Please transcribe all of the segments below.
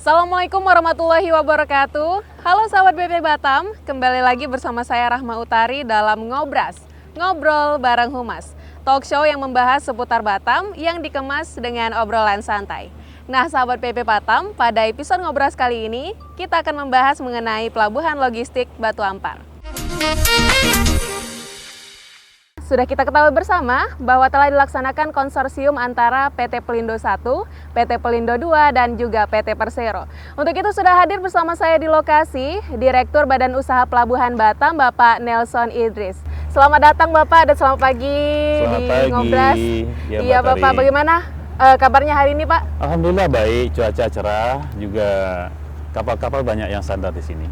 Assalamualaikum warahmatullahi wabarakatuh. Halo sahabat BP Batam, kembali lagi bersama saya Rahma Utari dalam Ngobras, Ngobrol Bareng Humas, talk show yang membahas seputar Batam yang dikemas dengan obrolan santai. Nah sahabat BP Batam, pada episode Ngobras kali ini kita akan membahas mengenai pelabuhan logistik Batu Ampar. Sudah kita ketahui bersama bahwa telah dilaksanakan konsorsium antara PT Pelindo 1, PT Pelindo 2, dan juga PT Persero. Untuk itu sudah hadir bersama saya di lokasi Direktur Badan Usaha Pelabuhan Batam, Bapak Nelson Idris. Selamat datang Bapak dan selamat pagi di Ngobras. Ya, iya Bapak, bagaimana kabarnya hari ini Pak? Alhamdulillah baik, cuaca cerah, juga kapal-kapal banyak yang sandar di sini.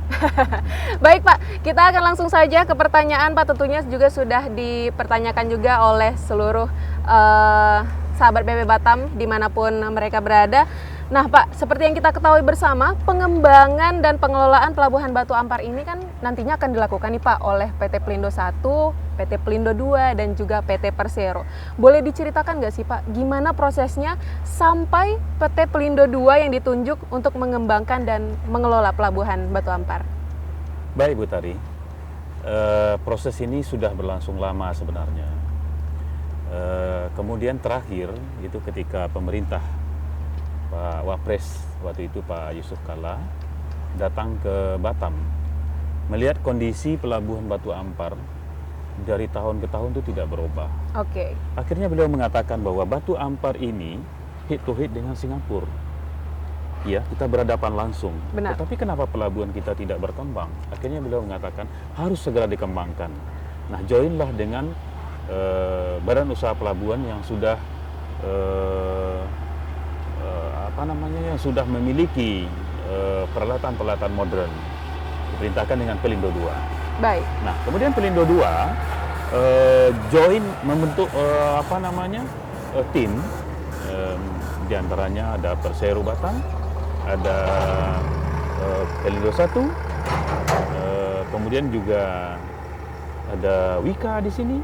Baik Pak, kita akan langsung saja ke pertanyaan Pak. Tentunya juga sudah dipertanyakan juga oleh seluruh sahabat BP Batam dimanapun mereka berada. Nah Pak, seperti yang kita ketahui bersama, pengembangan dan pengelolaan Pelabuhan Batu Ampar ini kan nantinya akan dilakukan nih Pak oleh PT Pelindo 1, PT Pelindo 2, dan juga PT Persero. Boleh diceritakan nggak sih Pak, gimana prosesnya sampai PT Pelindo 2 yang ditunjuk untuk mengembangkan dan mengelola Pelabuhan Batu Ampar? Baik Bu Tari, proses ini sudah berlangsung lama sebenarnya. Kemudian terakhir itu ketika pemerintah Pak Wapres waktu itu Pak Yusuf Kalla datang ke Batam melihat kondisi pelabuhan Batu Ampar dari tahun ke tahun itu tidak berubah. Oke. Akhirnya beliau mengatakan bahwa Batu Ampar ini head to head dengan Singapura. Ya, kita berhadapan langsung. Benar. Tetapi kenapa pelabuhan kita tidak berkembang? Akhirnya beliau mengatakan harus segera dikembangkan. Nah, joinlah dengan Badan Usaha Pelabuhan yang sudah yang sudah memiliki peralatan-peralatan modern, diperintahkan dengan Pelindo 2. Baik. Nah, kemudian Pelindo 2 join membentuk tim, diantaranya ada Persero Batam, ada Pelindo 1, kemudian juga ada Wika di sini,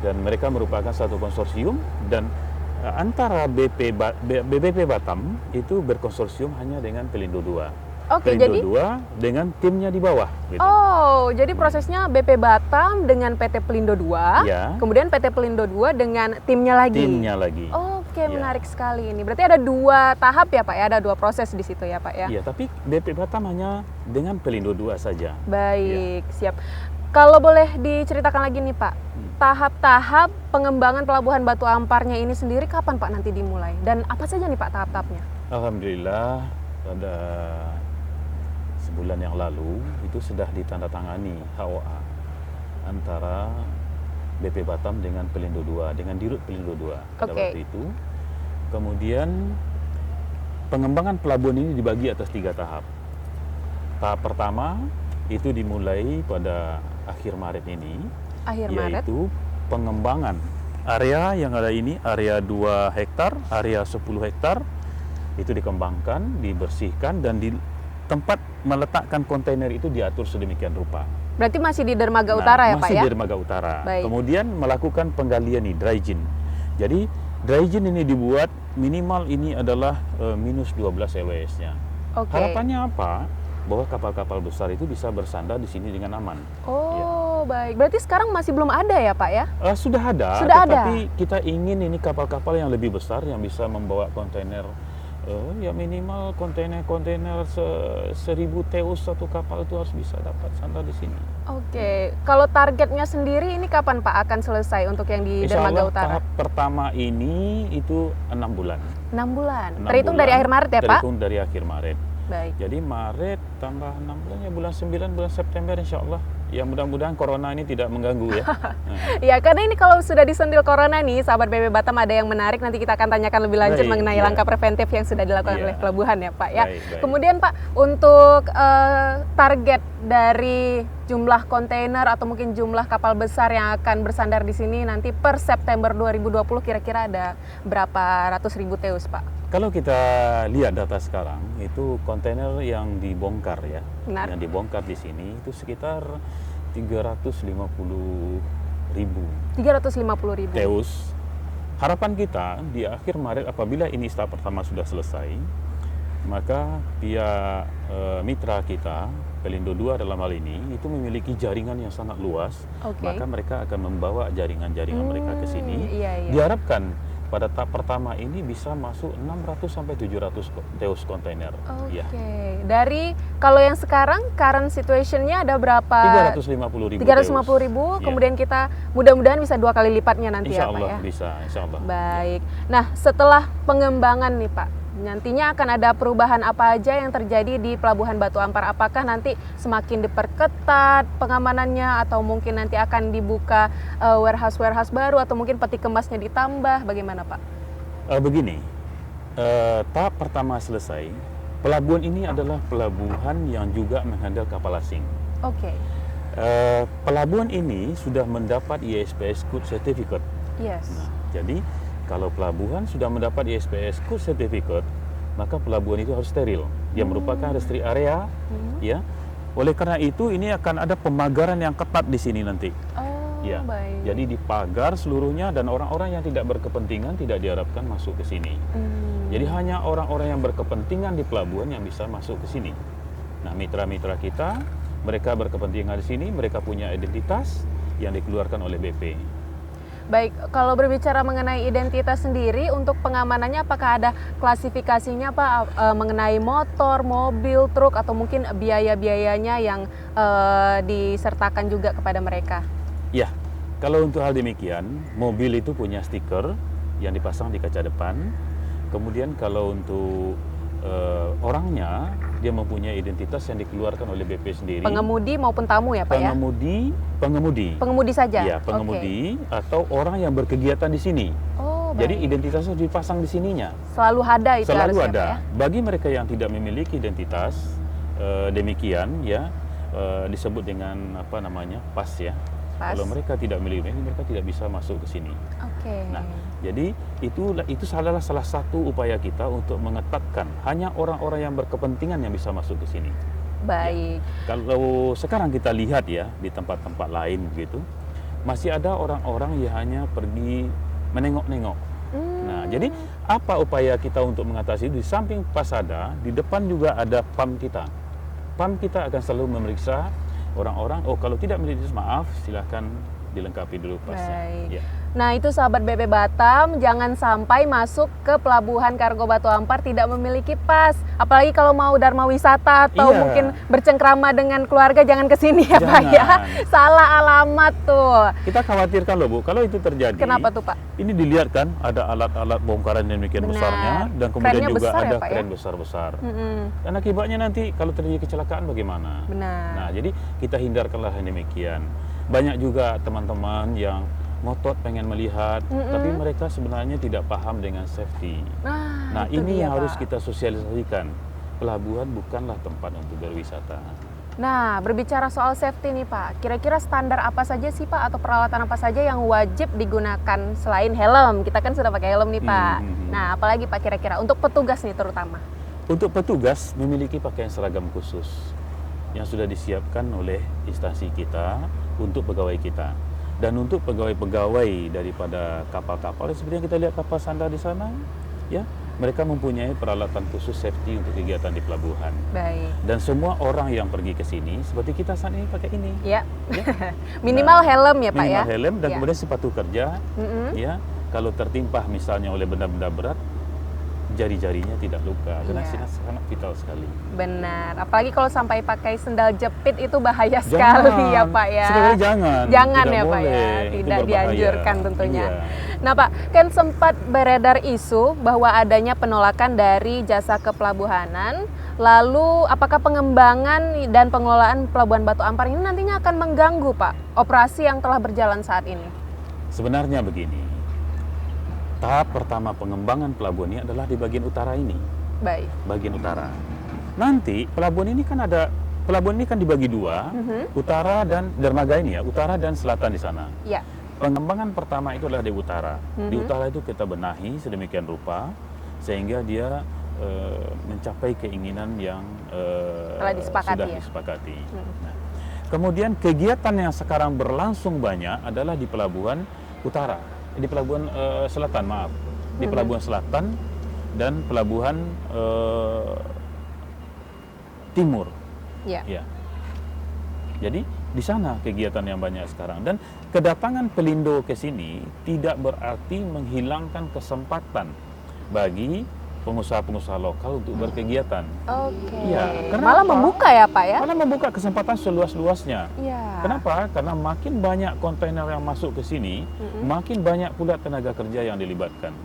dan mereka merupakan satu konsorsium, dan antara BBP Batam itu berkonsorsium hanya dengan Pelindo 2. Oke, Pelindo jadi 2 dengan timnya di bawah. Gitu. Oh, jadi prosesnya BP Batam dengan PT Pelindo 2, Ya. kemudian PT Pelindo 2 dengan timnya lagi. Timnya lagi. Oke, Ya. menarik sekali ini. Berarti ada dua tahap ya Pak ya, ada dua proses di situ ya Pak ya? Iya, tapi BP Batam hanya dengan Pelindo 2 saja. Baik, siap. Kalau boleh diceritakan lagi nih Pak, tahap-tahap pengembangan Pelabuhan Batu Amparnya ini sendiri kapan Pak nanti dimulai? Dan apa saja nih Pak tahap-tahapnya? Alhamdulillah pada sebulan yang lalu itu sudah ditandatangani HOA antara BP Batam dengan Pelindo 2, dengan Dirut Pelindo 2 pada waktu itu. Kemudian pengembangan pelabuhan ini dibagi atas 3 tahap. Tahap pertama itu dimulai pada akhir Maret ini, yaitu pengembangan area yang ada ini, area 2 hektar, area 10 hektar, itu dikembangkan, dibersihkan, dan di tempat meletakkan kontainer itu diatur sedemikian rupa. Berarti masih di Dermaga Utara ya Pak ya? Masih di Dermaga Utara. Baik. Kemudian melakukan penggalian nih, dry-gin. Jadi dry-gin ini dibuat minimal ini adalah minus 12 EWS-nya. Oke. Harapannya apa? Bahwa kapal-kapal besar itu bisa bersandar di sini dengan aman. Oh, baik. Berarti sekarang masih belum ada ya Pak ya? Sudah ada, tetapi kita ingin ini kapal-kapal yang lebih besar yang bisa membawa kontainer, ya minimal kontainer 1000 TEU satu kapal itu harus bisa dapat sandar di sini. Oke. Kalau targetnya sendiri ini kapan Pak akan selesai untuk yang di Insya Dermaga Allah, Utara? tahap pertama ini itu 6 bulan. 6 bulan. 6 Terhitung bulan, dari akhir Maret ya Pak? Terhitung dari akhir Maret. Baik. Jadi Maret tambah 6 bulan ya bulan 9, bulan September insya Allah. Ya mudah-mudahan corona ini tidak mengganggu ya. Ya, karena ini kalau sudah disendil corona nih, sahabat BP Batam ada yang menarik, nanti kita akan tanyakan lebih lanjut mengenai langkah preventif yang sudah dilakukan oleh pelabuhan ya Pak ya. Baik. Kemudian Pak, untuk target dari jumlah kontainer atau mungkin jumlah kapal besar yang akan bersandar di sini nanti per September 2020 kira-kira ada berapa ratus ribu TEUs Pak? Kalau kita lihat data sekarang, itu kontainer yang dibongkar ya, Benar. yang dibongkar di sini itu sekitar 350.000 TEUs. Harapan kita di akhir Maret apabila ini tahap pertama sudah selesai, maka pihak mitra kita, Pelindo 2 dalam hal ini, itu memiliki jaringan yang sangat luas, Oke. maka mereka akan membawa jaringan-jaringan mereka ke sini. Iya. Diharapkan pada tahap pertama ini bisa masuk 600 sampai 700 teus kontainer. Oke. Ya. Dari kalau yang sekarang current situation-nya ada berapa? 350.000 350.000. Iya. Kemudian kita mudah-mudahan bisa 2 kali lipatnya nanti Insya ya Pak Allah ya. bisa, insya Allah. Baik. Nah, setelah pengembangan nih Pak, nantinya akan ada perubahan apa aja yang terjadi di Pelabuhan Batu Ampar? Apakah nanti semakin diperketat pengamanannya, atau mungkin nanti akan dibuka warehouse baru, atau mungkin peti kemasnya ditambah? Bagaimana Pak? Begini, tahap pertama selesai. Pelabuhan ini adalah pelabuhan yang juga menghandle kapal asing. Oke. Pelabuhan ini sudah mendapat ISPS Good Certificate. Yes. Nah, jadi kalau pelabuhan sudah mendapat ISPS Good Certificate, maka pelabuhan itu harus steril. Dia merupakan restricted area, ya. Oleh karena itu ini akan ada pemagaran yang ketat di sini nanti. Oh, Ya. baik. Jadi dipagar seluruhnya dan orang-orang yang tidak berkepentingan tidak diharapkan masuk ke sini. Jadi hanya orang-orang yang berkepentingan di pelabuhan yang bisa masuk ke sini. Nah, mitra-mitra kita, mereka berkepentingan di sini, mereka punya identitas yang dikeluarkan oleh BP. Baik, kalau berbicara mengenai identitas sendiri, untuk pengamanannya apakah ada klasifikasinya Pak, mengenai motor, mobil, truk, atau mungkin biaya-biayanya yang disertakan juga kepada mereka? Ya, kalau untuk hal demikian, mobil itu punya stiker yang dipasang di kaca depan. Kemudian kalau untuk orangnya, dia mempunyai identitas yang dikeluarkan oleh BP sendiri. Pengemudi maupun tamu ya Pak ya? Pengemudi saja? ya, pengemudi atau orang yang berkegiatan di sini. Oh, Jadi baik. identitasnya dipasang di sininya. Selalu ada itu Selalu harusnya ada. Pak ya? Bagi mereka yang tidak memiliki identitas, demikian ya, disebut dengan apa namanya, pas ya. Pas. Kalau mereka tidak memiliki ini, mereka tidak bisa masuk ke sini. Oke. Nah, jadi itu adalah salah satu upaya kita untuk mengetatkan hanya orang-orang yang berkepentingan yang bisa masuk ke sini. Baik. Kalau sekarang kita lihat ya di tempat-tempat lain begitu, masih ada orang-orang yang hanya pergi menengok-nengok. Nah, jadi apa upaya kita untuk mengatasi itu? Di samping pasada, di depan juga ada PAM kita. PAM kita akan selalu memeriksa orang-orang. Oh, kalau tidak memiliki maaf, silakan dilengkapi dulu pasnya. Baik. Ya. Nah, itu sahabat BP Batam, jangan sampai masuk ke Pelabuhan Kargo Batu Ampar tidak memiliki pas. Apalagi kalau mau dharma wisata atau Iya. mungkin bercengkrama dengan keluarga, jangan ke sini ya Pak ya. Jangan. Salah alamat tuh. Kita khawatirkan loh Bu, kalau itu terjadi. Kenapa tuh Pak? Ini dilihat kan, ada alat-alat bongkaran yang demikian Benar. besarnya, dan kemudian Kerennya juga besar ya, ada Pak, ya? kren besar-besar. Mm-mm. Dan akibatnya nanti kalau terjadi kecelakaan bagaimana? Benar. Nah, jadi kita hindarkanlah yang demikian. Banyak juga teman-teman yang ngotot pengen melihat, tapi mereka sebenarnya tidak paham dengan safety. Nah, itu ini dia, yang harus Pak. kita sosialisasikan. Pelabuhan bukanlah tempat untuk berwisata. Nah, berbicara soal safety nih Pak, kira-kira standar apa saja sih Pak, atau peralatan apa saja yang wajib digunakan selain helm? Kita kan sudah pakai helm nih Pak. Nah, apalagi Pak kira-kira untuk petugas nih terutama? Untuk petugas memiliki pakaian seragam khusus yang sudah disiapkan oleh instansi kita untuk pegawai kita. Dan untuk pegawai-pegawai daripada kapal-kapal, seperti yang kita lihat kapal sandar di sana, ya, mereka mempunyai peralatan khusus safety untuk kegiatan di pelabuhan. Baik. Dan semua orang yang pergi ke sini, seperti kita saat ini pakai ini. Ya. Ya. Minimal Nah, helm ya Pak ya? Minimal helm dan Ya. kemudian sepatu kerja. Ya, kalau tertimpa misalnya oleh benda-benda berat, jari-jarinya tidak luka, karena Iya. sangat vital sekali. Benar, apalagi kalau sampai pakai sendal jepit itu bahaya sekali ya Pak ya. Sekali jangan. Jangan Tidak ya Pak ya, boleh. Itu tidak berbahaya. dianjurkan tentunya. Iya. Nah Pak, kan sempat beredar isu bahwa adanya penolakan dari jasa kepelabuhanan. Lalu apakah pengembangan dan pengelolaan Pelabuhan Batu Ampar ini nantinya akan mengganggu Pak operasi yang telah berjalan saat ini? Sebenarnya begini. Tahap pertama pengembangan pelabuhan ini adalah di bagian utara ini, Baik. bagian utara. Nanti pelabuhan ini kan dibagi dua, utara dan dermaga ini ya, utara dan selatan di sana. Ya. Pengembangan pertama itu adalah di utara. Di utara itu kita benahi sedemikian rupa sehingga dia mencapai keinginan yang Telah disepakati sudah ya? disepakati. Nah, kemudian kegiatan yang sekarang berlangsung banyak adalah di pelabuhan utara. Di pelabuhan selatan, maaf. Di pelabuhan selatan dan pelabuhan timur. Ya. Ya. Jadi di sana kegiatan yang banyak sekarang, dan kedatangan Pelindo ke sini tidak berarti menghilangkan kesempatan bagi pengusaha-pengusaha lokal untuk berkegiatan. Oke. Iya, Malah kenapa? membuka ya Pak ya? Malah membuka kesempatan seluas-luasnya. Iya. Kenapa? Karena makin banyak kontainer yang masuk ke sini, makin banyak pula tenaga kerja yang dilibatkan.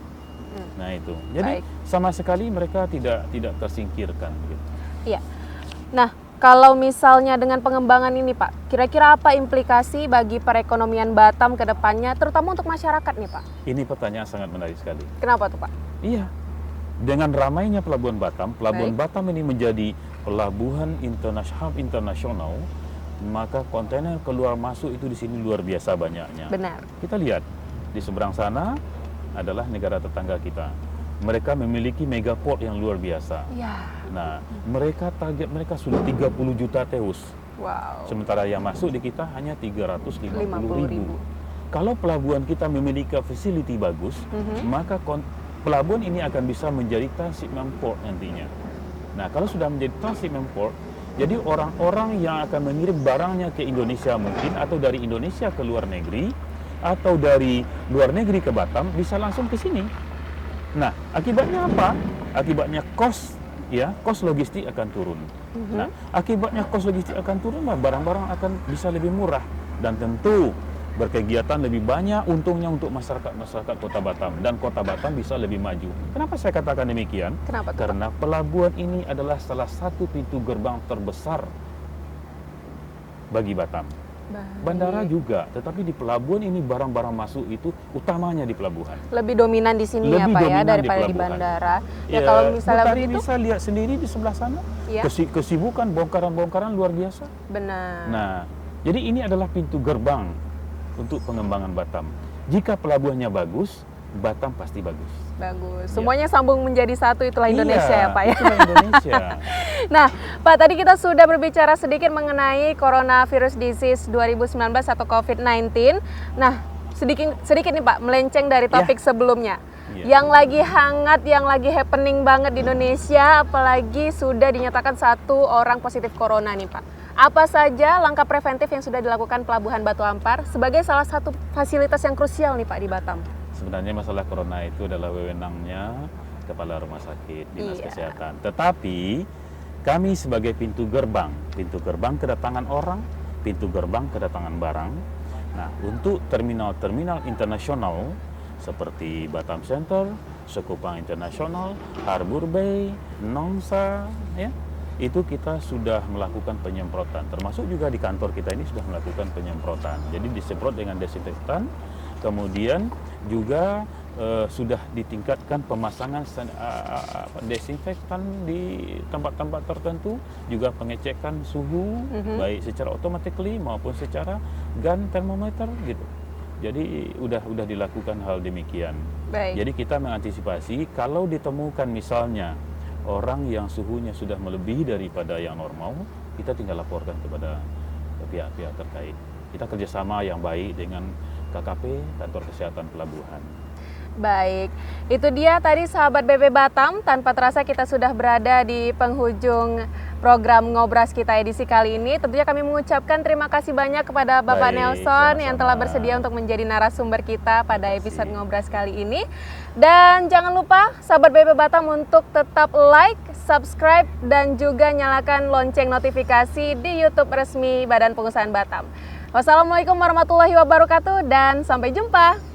Nah itu. Jadi Baik. sama sekali mereka tidak tersingkirkan. Gitu. Iya. Nah, kalau misalnya dengan pengembangan ini Pak, kira-kira apa implikasi bagi perekonomian Batam ke depannya, terutama untuk masyarakat nih Pak? Ini pertanyaan sangat menarik sekali. Kenapa tuh Pak? Iya. Dengan ramainya Pelabuhan Baik. Batam ini menjadi pelabuhan internasional, maka kontainer keluar masuk itu di sini luar biasa banyaknya. Benar. Kita lihat di seberang sana adalah negara tetangga kita. Mereka memiliki megaport yang luar biasa. Iya. Nah, target mereka sudah 30 juta teus. Wow. Sementara yang masuk di kita hanya 350 50.000. ribu. Kalau pelabuhan kita memiliki facility bagus, maka pelabuhan ini akan bisa menjadi transshipment port nantinya. Nah, kalau sudah menjadi transshipment port, jadi orang-orang yang akan mengirim barangnya ke Indonesia mungkin, atau dari Indonesia ke luar negeri, atau dari luar negeri ke Batam, bisa langsung ke sini. Nah, akibatnya apa? Akibatnya cost logistik akan turun. Nah, akibatnya cost logistik akan turun, barang-barang akan bisa lebih murah, dan tentu berkegiatan lebih banyak untungnya untuk masyarakat Kota Batam, dan Kota Batam bisa lebih maju. Kenapa saya katakan demikian? Kenapa tuh, Karena pelabuhan ini adalah salah satu pintu gerbang terbesar bagi Batam. Baik. Bandara juga, tetapi di pelabuhan ini barang-barang masuk itu utamanya di pelabuhan. Lebih dominan di sini ya Lebih Pak ya, dominan di daripada di pelabuhan. bandara. Ya kalau misalnya tadi begitu, bisa lihat sendiri di sebelah sana, ya, kesibukan bongkaran-bongkaran luar biasa. benar. Nah, jadi ini adalah pintu gerbang untuk pengembangan Batam. Jika pelabuhannya bagus, Batam pasti bagus. Bagus. Semuanya sambung menjadi satu, itulah Indonesia ya Pak ya. Itulah Indonesia. Nah, Pak, tadi kita sudah berbicara sedikit mengenai Coronavirus Disease 2019 atau COVID-19. Nah, sedikit nih Pak, melenceng dari topik sebelumnya. Ya. Yang lagi hangat, yang lagi happening banget di Indonesia, apalagi sudah dinyatakan 1 orang positif corona nih Pak. Apa saja langkah preventif yang sudah dilakukan Pelabuhan Batu Ampar sebagai salah satu fasilitas yang krusial nih Pak di Batam? Sebenarnya masalah corona itu adalah wewenangnya Kepala Rumah Sakit, Dinas Iya. Kesehatan. Tetapi kami sebagai pintu gerbang kedatangan orang, pintu gerbang kedatangan barang. Nah, untuk terminal-terminal internasional seperti Batam Center, Sekupang Internasional, Harbour Bay, Nongsa, ya, itu kita sudah melakukan penyemprotan. Termasuk juga di kantor kita ini sudah melakukan penyemprotan. Jadi disemprot dengan desinfektan. Kemudian juga sudah ditingkatkan pemasangan desinfektan di tempat-tempat tertentu, juga pengecekan suhu baik secara automatically maupun secara gun thermometer gitu. Jadi udah dilakukan hal demikian. Baik. Jadi kita mengantisipasi kalau ditemukan misalnya orang yang suhunya sudah melebihi daripada yang normal, kita tinggal laporkan kepada pihak-pihak terkait. Kita kerjasama yang baik dengan KKP, Kantor Kesehatan Pelabuhan. Baik, itu dia tadi sahabat BB Batam, tanpa terasa kita sudah berada di penghujung program Ngobras kita edisi kali ini. Tentunya kami mengucapkan terima kasih banyak kepada Bapak Baik, Nelson yang telah sama-sama. bersedia untuk menjadi narasumber kita pada episode Ngobras kali ini. Dan jangan lupa sahabat BB Batam untuk tetap like, subscribe, dan juga nyalakan lonceng notifikasi di YouTube resmi Badan Pengusahaan Batam. Wassalamualaikum warahmatullahi wabarakatuh dan sampai jumpa.